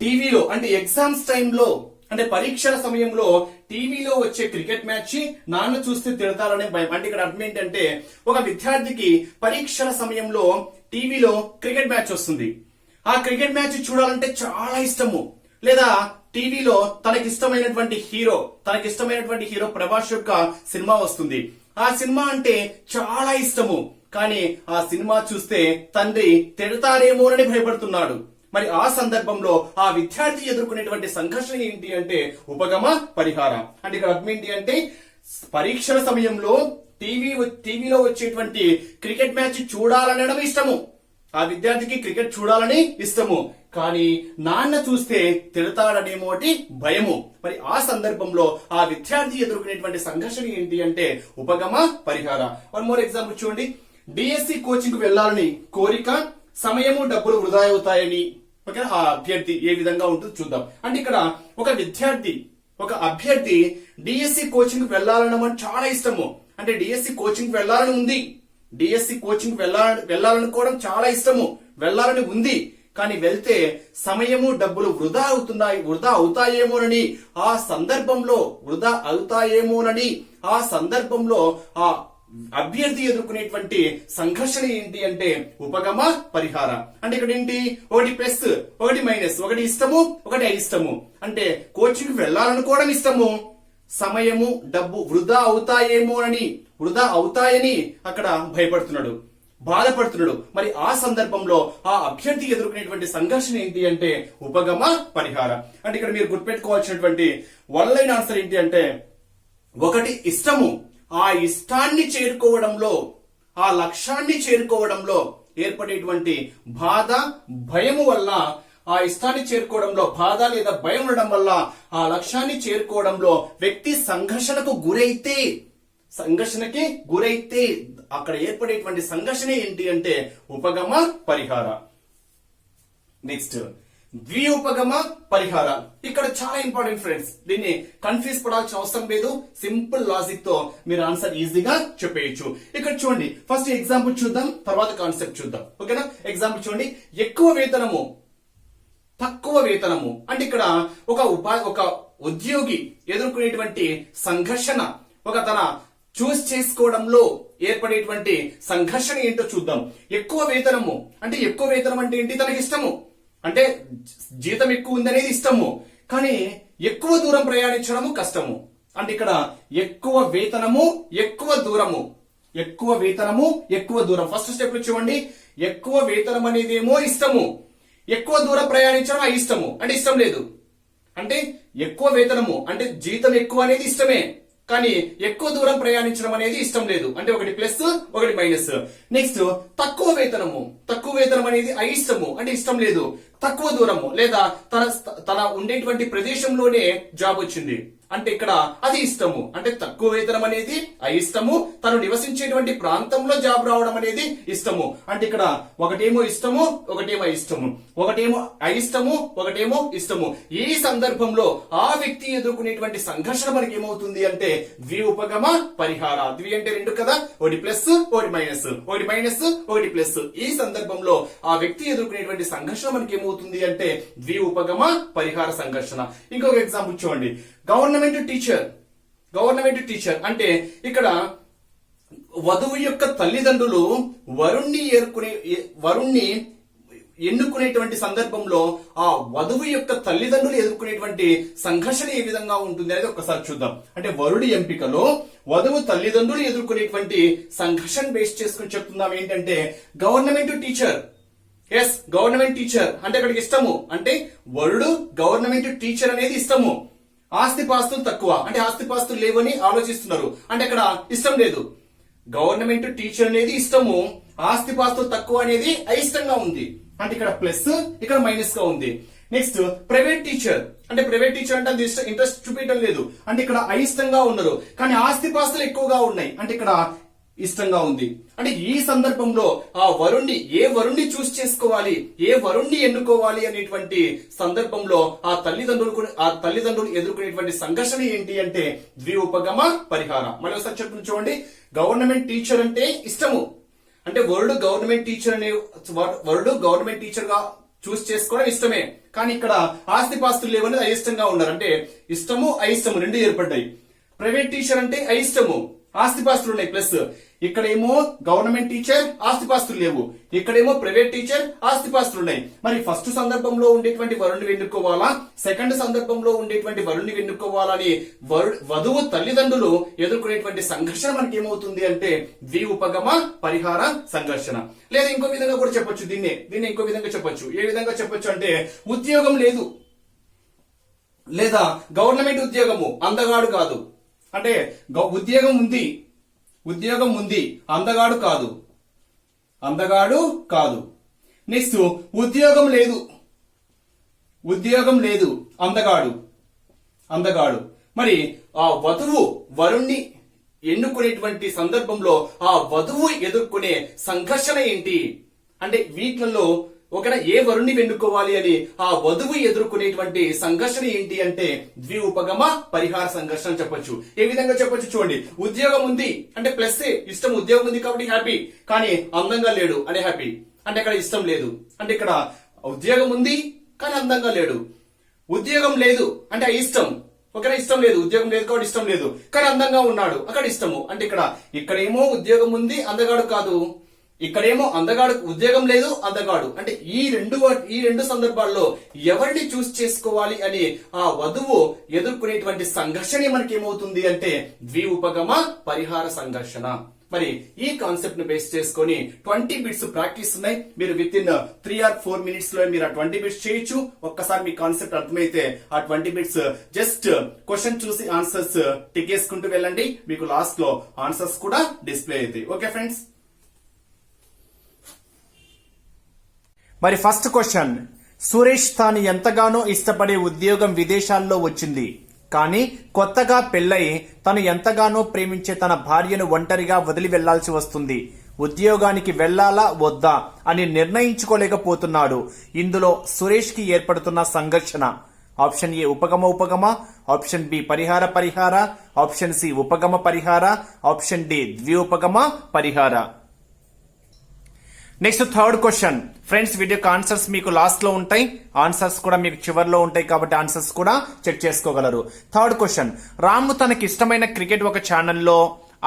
టీవీలో అంటే ఎగ్జామ్స్ టైంలో అంటే పరీక్షల సమయంలో టీవీలో వచ్చే క్రికెట్ మ్యాచ్ నాన్న చూస్తే తిడతారనే భయం. అంటే ఇక్కడ అర్థం ఏంటంటే ఒక విద్యార్థికి పరీక్షల సమయంలో టీవీలో క్రికెట్ మ్యాచ్ వస్తుంది, ఆ క్రికెట్ మ్యాచ్ చూడాలంటే చాలా ఇష్టము. లేదా టీవీలో తనకిష్టమైనటువంటి హీరో ప్రభాస్ యొక్క సినిమా వస్తుంది, ఆ సినిమా అంటే చాలా ఇష్టము, కానీ ఆ సినిమా చూస్తే తండ్రి తిడతారేమోనని భయపడుతున్నాడు. మరి ఆ సందర్భంలో ఆ విద్యార్థి ఎదుర్కొనేటువంటి సంఘర్షణ ఏంటి అంటే ఉపగమ పరిహార. అంటే ఇక్కడ అర్థం ఏంటి అంటే పరీక్షల సమయంలో టీవీలో వచ్చేటువంటి క్రికెట్ మ్యాచ్ చూడాలనడం ఇష్టము, ఆ విద్యార్థికి క్రికెట్ చూడాలని ఇష్టము, కానీ నాన్న చూస్తే తిడతాడనేమోటి భయము. మరి ఆ సందర్భంలో ఆ విద్యార్థి ఎదుర్కొనేటువంటి సంఘర్షణ ఏంటి అంటే ఉపగమ పరిహార. వన్ మోర్ ఎగ్జాంపుల్ చూడండి, డిఎస్సి కోచింగ్ కు వెళ్లాలని కోరిక, సమయము డబ్బులు వృధా అవుతాయని. ఓకే, ఆ అభ్యర్థి ఏ విధంగా ఉంటుందో చూద్దాం. అంటే ఇక్కడ ఒక అభ్యర్థి డిఎస్సి కోచింగ్ వెళ్ళాలనమని చాలా ఇష్టము. అంటే డిఎస్సి కోచింగ్ వెళ్ళాలని ఉంది, డిఎస్సి కోచింగ్ వెళ్ళాలనుకోవడం చాలా ఇష్టము, వెళ్ళాలని ఉంది, కానీ వెళ్తే సమయము డబ్బులు వృధా అవుతాయేమోనని ఆ సందర్భంలో ఆ అభ్యర్థి ఎదుర్కొనేటువంటి సంఘర్షణ ఏంటి అంటే ఉపగమ పరిహార. అంటే ఇక్కడ ఏంటి, ఒకటి ప్లస్ ఒకటి మైనస్, ఒకటి ఇష్టము ఒకటి అయిష్టము. అంటే కోచింగ్ వెళ్ళాలనుకోవడం ఇష్టము, సమయము డబ్బు వృధా అవుతాయని అక్కడ భయపడుతున్నాడు, బాధపడుతున్నాడు. మరి ఆ సందర్భంలో ఆ అభ్యర్థి ఎదుర్కొనేటువంటి సంఘర్షణ ఏంటి అంటే ఉపగమ పరిహార. అంటే ఇక్కడ మీరు గుర్తుపెట్టుకోవాల్సినటువంటి వన్ లైన్ ఆన్సర్ ఏంటి అంటే ఒకటి ఇష్టము, ఆ ఇష్టాన్ని చేరుకోవడంలో, ఆ లక్ష్యాన్ని చేరుకోవడంలో ఏర్పడేటువంటి బాధ భయము వల్ల, ఆ ఇష్టాన్ని చేరుకోవడంలో బాధ లేదా భయం ఉండడం వల్ల ఆ లక్ష్యాన్ని చేరుకోవడంలో వ్యక్తి సంఘర్షణకి గురైతే అక్కడ ఏర్పడేటువంటి సంఘర్షణ ఏంటి అంటే ఉపగమ పరిహార. నెక్స్ట్ ద్విఉపగమ పరిహార. ఇక్కడ చాలా ఇంపార్టెంట్ ఫ్రెండ్స్, దీన్ని కన్ఫ్యూజ్ పడాల్సిన అవసరం లేదు, సింపుల్ లాజిక్ తో మీరు ఆన్సర్ ఈజీగా చెప్పేయచ్చు. ఇక్కడ చూడండి, ఫస్ట్ ఎగ్జాంపుల్ చూద్దాం, తర్వాత కాన్సెప్ట్ చూద్దాం. ఓకేనా, ఎగ్జాంపుల్ చూడండి, ఎక్కువ వేతనము తక్కువ వేతనము. అంటే ఇక్కడ ఒక ఉద్యోగి ఎదుర్కొనేటువంటి సంఘర్షణ, ఒక తన చూస్ చేసుకోవడంలో ఏర్పడేటువంటి సంఘర్షణ ఏంటో చూద్దాం. ఎక్కువ వేతనము అంటే ఏంటి, తనకి ఇష్టము, అంటే జీతం ఎక్కువ ఉందనేది ఇష్టము, కానీ ఎక్కువ దూరం ప్రయాణించడము కష్టము. అంటే ఇక్కడ ఎక్కువ వేతనము ఎక్కువ దూరం. ఫస్ట్ స్టెప్ చూడండి, ఎక్కువ వేతనం అనేది ఏమో ఇష్టము, ఎక్కువ దూరం ప్రయాణించడం అయిష్టము, అంటే ఇష్టం లేదు. అంటే ఎక్కువ వేతనము అంటే జీతం ఎక్కువ అనేది ఇష్టమే, కానీ ఎక్కువ దూరం ప్రయాణించడం అనేది ఇష్టం లేదు. అంటే ఒకటి ప్లస్ ఒకటి మైనస్. నెక్స్ట్ తక్కువ వేతనం అనేది అయిష్టము, అంటే ఇష్టం లేదు. తక్కువ దూరము లేదా తన ఉండేటువంటి ప్రదేశంలోనే జాబ్ వచ్చింది, అంటే ఇక్కడ అది ఇష్టము. అంటే తక్కువ వేతనం అనేది అయిష్టము, తను నివసించేటువంటి ప్రాంతంలో జాబ్ రావడం అనేది ఇష్టము. అంటే ఇక్కడ ఒకటేమో ఇష్టము ఒకటేమో అయిష్టము, ఒకటేమో అయిష్టము ఒకటేమో ఇష్టము. ఈ సందర్భంలో ఆ వ్యక్తి ఎదుర్కొనేటువంటి సంఘర్షణ మనకి ఏమవుతుంది అంటే ద్విఉపగమ పరిహార. ద్వి అంటే రెండు కదా, ఒకటి ప్లస్ ఒకటి మైనస్, ఒకటి మైనస్ ఒకటి ప్లస్. ఈ సందర్భంలో ఆ వ్యక్తి ఎదుర్కొనేటువంటి సంఘర్షణ మనకి ఏమవుతుంది అంటే ద్విఉపగమ పరిహార సంఘర్షణ. ఇంకొక ఎగ్జాంపుల్ చూడండి, గవర్నమెంట్ టీచర్ అంటే ఇక్కడ వధువు యొక్క తల్లిదండ్రులు వరుణ్ణి ఎన్నుకునేటువంటి సందర్భంలో ఆ వధువు యొక్క తల్లిదండ్రులు ఎదుర్కొనేటువంటి సంఘర్షణ ఏ విధంగా ఉంటుంది అనేది ఒకసారి చూద్దాం. అంటే వరుడి ఎంపికలో వధువు తల్లిదండ్రులు ఎదుర్కొనేటువంటి సంఘర్షణ బేస్ చేసుకుని చెప్తున్నాం ఏంటంటే government teacher. Yes, government teacher అంటే అక్కడికి ఇష్టము, అంటే వరుడు గవర్నమెంట్ టీచర్ అనేది ఇష్టము. ఆస్తిపాస్తులు తక్కువ అంటే ఆస్తిపాస్తులు లేవని ఆలోచిస్తున్నారు, అంటే అక్కడ ఇష్టం లేదు. గవర్నమెంట్ టీచర్ అనేది ఇష్టము, ఆస్తిపాస్తులు తక్కువ అనేది అయిష్టంగా ఉంది, అంటే ఇక్కడ ప్లస్ ఇక్కడ మైనస్ గా ఉంది. నెక్స్ట్ ప్రైవేట్ టీచర్ అంటే ప్రైవేట్ టీచర్ అంటే అది ఇంట్రెస్ట్ చూపించడం లేదు, అంటే ఇక్కడ అయిష్టంగా ఉన్నారు, కానీ ఆస్తిపాస్తులు ఎక్కువగా ఉన్నాయి, అంటే ఇక్కడ ఇష్టంగా ఉంది. అంటే ఈ సందర్భంలో ఆ ఏ వరుణ్ణి చూస్ చేసుకోవాలి, ఏ వరుణ్ణి ఎన్నుకోవాలి అనేటువంటి సందర్భంలో ఆ తల్లిదండ్రులు ఎదుర్కొనేటువంటి సంఘర్షణ ఏంటి అంటే ద్విఉపగమ పరిహార. మళ్ళీ ఒకసారి చెప్తున్నా చూడండి. గవర్నమెంట్ టీచర్ అంటే ఇష్టము, అంటే వరుడు గవర్నమెంట్ టీచర్ గా చూస్ చేసుకోవడం ఇష్టమే, కానీ ఇక్కడ ఆస్తిపాస్తులు లేవనేది అయిష్టంగా ఉన్నారు, అంటే ఇష్టము అయిష్టము రెండు ఏర్పడ్డాయి. ప్రైవేట్ టీచర్ అంటే అయిష్టము, ఆస్తిపాస్తులు ఉన్నాయి ప్లస్. ఇక్కడేమో గవర్నమెంట్ టీచర్ ఆస్తిపాస్తులు లేవు, ఇక్కడేమో ప్రైవేట్ టీచర్ ఆస్తిపాస్తులు ఉన్నాయి. మరి ఫస్ట్ సందర్భంలో ఉండేటువంటి వరుణ్ణి వెన్నుకోవాలా, సెకండ్ సందర్భంలో ఉండేటువంటి వరుణ్ణి వెన్నుకోవాలా అని వధువు తల్లిదండ్రులు ఎదుర్కొనేటువంటి సంఘర్షణ మనకి ఏమవుతుంది అంటే ద్విఉపగమ పరిహార సంఘర్షణ. లేదా ఇంకో విధంగా కూడా చెప్పొచ్చు, దీన్ని ఇంకో విధంగా చెప్పొచ్చు. ఏ విధంగా చెప్పొచ్చు అంటే ఉద్యోగం లేదు, లేదా గవర్నమెంట్ ఉద్యోగము అందగాడు కాదు, అంటే ఉద్యోగం ఉంది అందగాడు కాదు. నెక్స్ట్ ఉద్యోగం లేదు అందగాడు. మరి ఆ వధువు వరుణ్ణి ఎన్నుకునేటువంటి సందర్భంలో ఆ వధువు ఎదుర్కొనే సంఘర్షణ ఏంటి అంటే వీటిలలో ఒకవేళ ఏ వరుణ్ణి వెన్నుకోవాలి అని ఆ వధువు ఎదుర్కొనేటువంటి సంఘర్షణ ఏంటి అంటే ద్విఉపగమ పరిహార సంఘర్షణ చెప్పొచ్చు. ఏ విధంగా చెప్పొచ్చు చూడండి. ఉద్యోగం ఉంది అంటే ప్లస్ ఇష్టం, ఉద్యోగం ఉంది కాబట్టి హ్యాపీ, కానీ అందంగా లేడు అనే హ్యాపీ, అంటే ఇక్కడ ఇష్టం లేదు, అంటే ఇక్కడ ఉద్యోగం ఉంది కానీ అందంగా లేడు. ఉద్యోగం లేదు అంటే ఇష్టం, ఒకవేళ ఇష్టం లేదు, ఉద్యోగం లేదు కాబట్టి ఇష్టం లేదు, కానీ అందంగా ఉన్నాడు అక్కడ ఇష్టము, అంటే ఇక్కడేమో ఉద్యోగం ఉంది అందగాడు కాదు, ఇక్కడేమో అందగాడు ఉద్యోగం లేదు అందగాడు, అంటే ఈ రెండు సందర్భాల్లో ఎవరిని చూస్ చేసుకోవాలి అని ఆ వధువు ఎదుర్కొనేటువంటి సంఘర్షణ మనకి ఏమవుతుంది అంటే ద్విఉపగమ పరిహార సంఘర్షణ. మరి ఈ కాన్సెప్ట్ ను బేస్ చేసుకొని 20 బిట్స్ ప్రాక్టీస్ ఉన్నాయి. మీరు విత్ ఇన్ 3 or 4 minutes లో మీరు ఆ 20 బిట్స్ చేయొచ్చు. ఒక్కసారి మీ కాన్సెప్ట్ అర్థమైతే ఆ 20 బిట్స్ జస్ట్ క్వశ్చన్ చూసి ఆన్సర్స్ టిక్ చేసుకుంటూ వెళ్ళండి, మీకు లాస్ట్ లో ఆన్సర్స్ కూడా డిస్ప్లే అవుతాయి. Okay friends. మరి ఫస్ట్ క్వశ్చన్, సురేష్ తాను ఎంతగానో ఇష్టపడే ఉద్యోగం విదేశాల్లో వచ్చింది, కానీ కొత్తగా పెళ్లై తను ఎంతగానో ప్రేమించే తన భార్యను ఒంటరిగా వదిలి వెళ్లాల్సి వస్తుంది. ఉద్యోగానికి వెళ్లాలా వద్దా అని నిర్ణయించుకోలేకపోతున్నాడు. ఇందులో సురేష్ కి ఏర్పడుతున్న సంఘర్షణ. ఆప్షన్ ఏ ఉపగమ, ఆప్షన్ బి పరిహార, ఆప్షన్ సి ఉపగమ పరిహార, ఆప్షన్ డి ద్విఉపగమ పరిహార. నెక్స్ట్ థర్డ్ క్వశ్చన్ ఫ్రెండ్స్, వీడియోకి ఆన్సర్స్ మీకు లాస్ట్ లో ఉంటాయి, ఆన్సర్స్ కూడా మీకు చివర్లో ఉంటాయి కాబట్టి ఆన్సర్స్ కూడా చెక్ చేసుకోగలరు. థర్డ్ క్వశ్చన్, రాము తనకి ఇష్టమైన క్రికెట్ ఒక ఛానల్లో,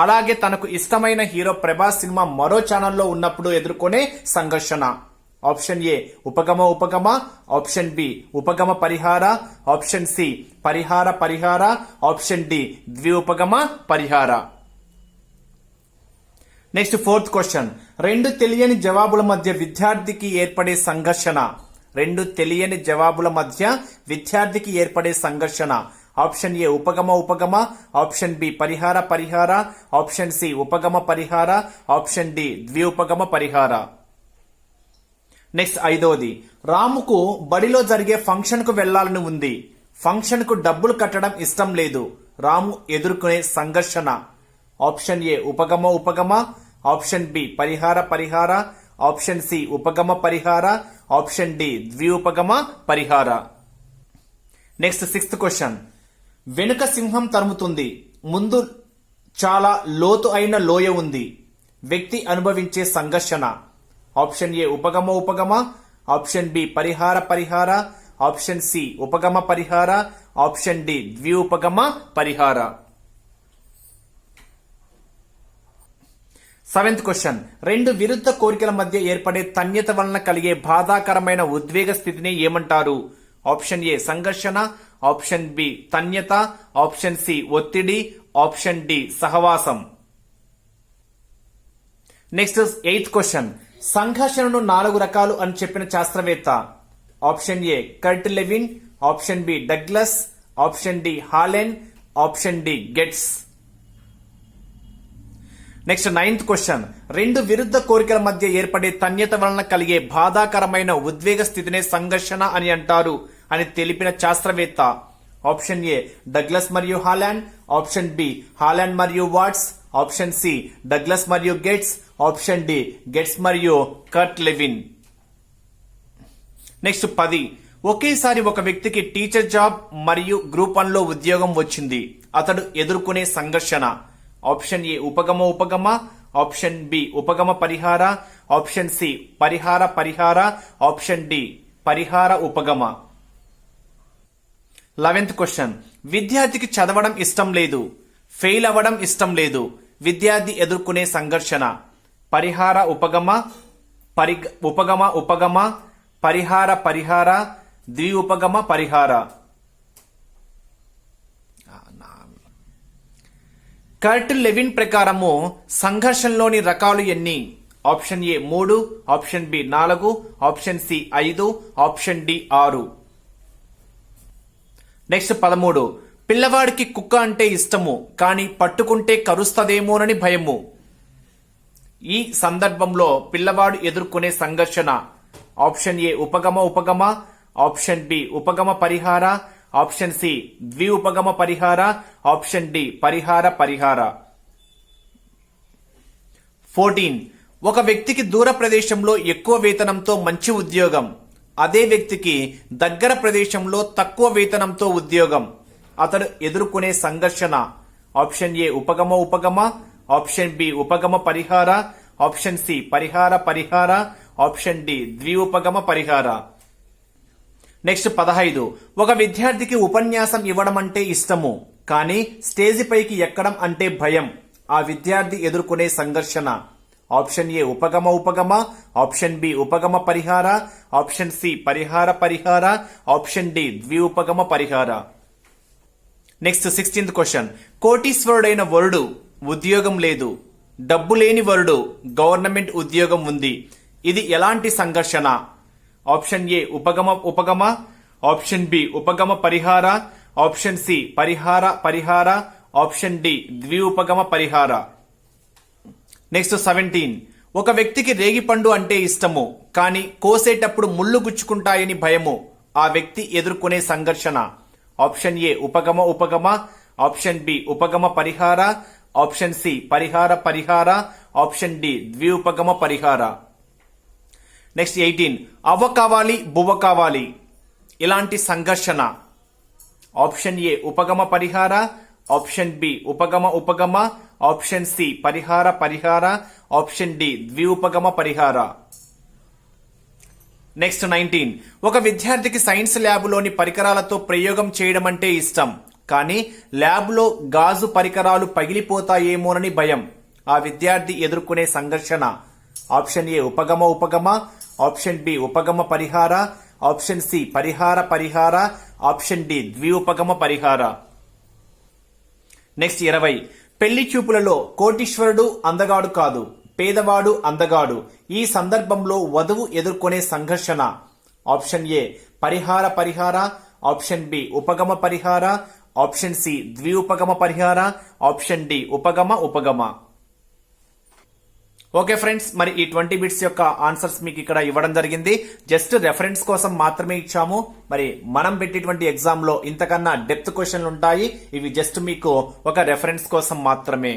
అలాగే తనకు ఇష్టమైన హీరో ప్రభాస్ సినిమా మరో ఛానల్లో ఉన్నప్పుడు ఎదుర్కొనే సంఘర్షణ. ఆప్షన్ ఏ ఉపగమ, ఆప్షన్ బి ఉపగమ పరిహార, ఆప్షన్ సి పరిహార, ఆప్షన్ డి ద్విఉపగమ పరిహార. నెక్స్ట్ ఫోర్త్ క్వశ్చన్, రెండు తెలియని జవాబుల మధ్య విద్యార్థికి ఏర్పడే సంఘర్షణ. ఆప్షన్ ఏ ఉపగమ, ఆప్షన్ బి పరిహార, ఆప్షన్ సి ఉపగమ పరిహార, ఆప్షన్ డి ద్విఉపగమ పరిహార. నెక్స్ట్ ఐదవది, రాముకు బడిలో జరిగే ఫంక్షన్ కు వెళ్లాలని ఉంది, ఫంక్షన్ కు డబ్బులు కట్టడం ఇష్టం లేదు. రాము ఎదుర్కొనే సంఘర్షణ. ఆప్షన్ ఏ ఉపగమ, ఆప్షన్ బి పరిహార, ఆప్షన్ సి ఉపగమ పరిహార, ఆప్షన్ డి ద్విఉపగమ పరిహార. నెక్స్ట్ సిక్స్త్ క్వశ్చన్, వెనుక సింహం తరుముతుంది, ముందు చాలా లోతు అయిన లోయ ఉంది, వ్యక్తి అనుభవించే సంఘర్షణ. ఆప్షన్ ఏ ఉపగమ, ఆప్షన్ బి పరిహార, ఆప్షన్ సి ఉపగమ పరిహార, ఆప్షన్ డి ద్విఉపగమ పరిహార. 7th క్వశ్చన్, రెండు విరుద్ధ కోరికల మధ్య ఏర్పడే తన్యత వలన కలిగే బాధాకరమైన ఉద్వేగ స్థితిని ఏమంటారు? ఆప్షన్ ఏ సంఘర్షణ, ఆప్షన్ బి తన్యత, ఆప్షన్ సి ఒత్తిడి, ఆప్షన్ డి సహవాసం. నెక్స్ట్ 8th క్వశ్చన్, సంఘర్షణను 4 రకాలు అని చెప్పిన శాస్త్రవేత్త? Option A Kurt Lewin, option B Douglas, option D Hallen, option D Getz. Next 9th question, రెండు విరుద్ధ కోరికల మధ్య ఏర్పడే తన్యత వలన కలిగే బాధాకరమైన ఉద్వేగ స్థితినే సంఘర్షణ అని అంటారు అని తెలిపిన శాస్త్రవేత్త? ఆప్షన్ ఏ డగ్లస్ మరియు హాలాండ్, ఆప్షన్ బి హాలాండ్ మరియు వాట్స్, ఆప్షన్ సి డగ్లస్ మరియు గెట్స్, ఆప్షన్ డి గెట్స్ మరియు కర్ట్ లెవిన్. నెక్స్ట్ 10, ఒకేసారి ఒక వ్యక్తికి టీచర్ జాబ్ మరియు గ్రూప్ 1 లో ఉద్యోగం వచ్చింది. అతడు ఎదుర్కొనే సంఘర్షణ? ఆప్షన్ ఏ ఉపగమ, ఆప్షన్ బి ఉపగమ పరిహార, ఆప్షన్ సి పరిహార, ఆప్షన్ డి పరిహార ఉపగమ. 11th క్వశ్చన్, విద్యార్థికి చదవడం ఇష్టం లేదు, ఫెయిల్ అవ్వడం ఇష్టం లేదు. విద్యార్థి ఎదుర్కొనే సంఘర్షణ? పరిహార ఉపగమ, ఉపగమ, పరిహార, ద్విఉపగమ పరిహార. కర్ట్ లెవిన్ ప్రకారము సంఘర్షణలోని రకాలు ఎన్ని? Option A 3, option B 4, option C 5, option D 6. Next 13, పిల్లవాడికి కుక్క అంటే ఇష్టము కానీ పట్టుకుంటే కరుస్తదేమోనని భయము. ఈ సందర్భంలో పిల్లవాడు ఎదుర్కొనే సంఘర్షణ? ఆప్షన్ ఏ ఉపగమ, ఆప్షన్ బి ఉపగమ పరిహార, ఆప్షన్ సి ద్విఉపగమ పరిహార, ఆప్షన్ డి పరిహార. 14, ఒక వ్యక్తికి దూర ప్రదేశంలో ఎక్కువ వేతనంతో మంచి ఉద్యోగం, అదే వ్యక్తికి దగ్గర ప్రదేశంలో తక్కువ వేతనంతో ఉద్యోగం. అతడు ఎదుర్కొనే సంఘర్షణ? ఆప్షన్ ఏ ఉపగమ, ఆప్షన్ బి ఉపగమ పరిహార, ఆప్షన్ సి పరిహార, ఆప్షన్ డి ద్విఉపగమ పరిహార. నెక్స్ట్ 15, ఒక విద్యార్థికి ఉపన్యాసం ఇవ్వడం అంటే ఇష్టము కానీ స్టేజి పైకి ఎక్కడం అంటే భయం. ఆ విద్యార్థి ఎదుర్కొనే సంఘర్షణ? ఆప్షన్ ఏ ఉపగమ, ఆప్షన్ బి ఉపగమ పరిహార, ఆప్షన్ సి పరిహార, ఆప్షన్ డి ద్విఉపగమ పరిహార. నెక్స్ట్ 16th క్వశ్చన్, కోటీశ్వరుడైన వరుడు ఉద్యోగం లేదు, డబ్బు లేని వరుడు గవర్నమెంట్ ఉద్యోగం ఉంది. ఇది ఎలాంటి సంఘర్షణ? ఆప్షన్ ఏ ఉపగమ, ఆప్షన్ బి ఉపగమ పరిహార, ఆప్షన్ సి పరిహార, ఆప్షన్ డి ద్విఉపగమ పరిహార. నెక్స్ట్ 17, ఒక వ్యక్తికి రేగిపండు అంటే ఇష్టము కానీ కోసేటప్పుడు ముళ్ళు గుచ్చుకుంటాయని భయము. ఆ వ్యక్తి ఎదుర్కొనే సంఘర్షణ? ఆప్షన్ ఏ ఉపగమ, ఆప్షన్ బి ఉపగమ పరిహార, ఆప్షన్ సి పరిహార, ఆప్షన్ డి ద్విఉపగమ పరిహార. నెక్స్ట్ 18, అవ్వ కావాలి బువ్వ కావాలి, ఇలాంటి సంఘర్షణ? ఆప్షన్ ఏ ఉపగమ పరిహార, ఆప్షన్ బి ఉపగమ, ఆప్షన్ సి పరిహార, ఆప్షన్ డి ద్విఉపగమ పరిహార. నెక్స్ట్ 19, ఒక విద్యార్థికి సైన్స్ ల్యాబ్లోని పరికరాలతో ప్రయోగం చేయడం అంటే ఇష్టం కానీ ల్యాబ్లో గాజు పరికరాలు పగిలిపోతాయేమోనని భయం. ఆ విద్యార్థి ఎదుర్కొనే సంఘర్షణ? ఆప్షన్ ఏ ఉపగమ, ఆప్షన్ బి ఉపగమ పరిహార, ఆప్షన్ సి పరిహార, ఆప్షన్ డి ద్విఉపగమ పరిహార. నెక్స్ట్ 20, పెళ్లి చూపులలో కోటీశ్వరుడు అందగాడు కాదు, పేదవాడు అందగాడు. ఈ సందర్భంలో వధువు ఎదుర్కొనే సంఘర్షణ? ఆప్షన్ ఏ పరిహార, ఆప్షన్ బి ఉపగమ పరిహార, ఆప్షన్ సి ద్విఉపగమ పరిహార, ఆప్షన్ డి ఉపగమ. ఓకే ఫ్రెండ్స్, మరి ఈ 20 బిట్స్ యొక్క ఆన్సర్స్ మీకు ఇక్కడ ఇవ్వడం జరిగింది. జస్ట్ రెఫరెన్స్ కోసం మాత్రమే ఇచ్చాము. మరి మనం పెట్టేటువంటి ఎగ్జామ్ లో ఇంతకన్నా డెప్త్ క్వశ్చన్లు ఉంటాయి. ఇవి జస్ట్ మీకు ఒక రెఫరెన్స్ కోసం మాత్రమే.